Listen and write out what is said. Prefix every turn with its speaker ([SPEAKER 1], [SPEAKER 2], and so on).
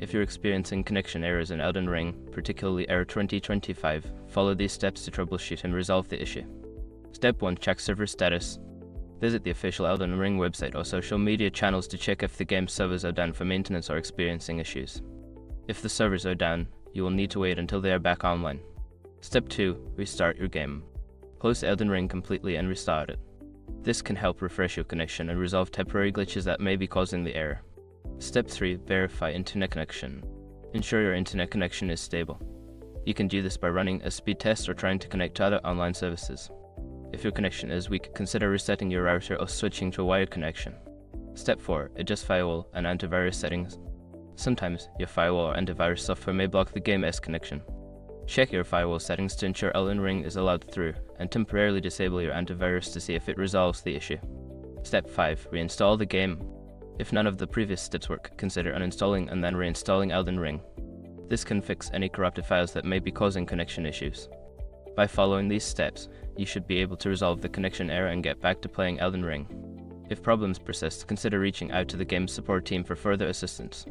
[SPEAKER 1] If you're experiencing connection errors in Elden Ring, particularly error 2025, follow these steps to troubleshoot and resolve the issue. Step 1. Check server status. Visit the official Elden Ring website or social media channels to check if the game's servers are down for maintenance or experiencing issues. If the servers are down, you will need to wait until they are back online. Step 2. Restart your game. Close Elden Ring completely and restart it. This can help refresh your connection and resolve temporary glitches that may be causing the error. Step 3. Verify internet connection. Ensure your internet connection is stable. You can do this by running a speed test or trying to connect to other online services. If your connection is weak, consider resetting your router or switching to a wired connection. Step 4. Adjust firewall and antivirus settings. Sometimes, your firewall or antivirus software may block the game's connection. Check your firewall settings to ensure Elden Ring is allowed through, and temporarily disable your antivirus to see if it resolves the issue. Step 5. Reinstall the game. If none of the previous steps work, consider uninstalling and then reinstalling Elden Ring. This can fix any corrupted files that may be causing connection issues. By following these steps, you should be able to resolve the connection error and get back to playing Elden Ring. If problems persist, consider reaching out to the game's support team for further assistance.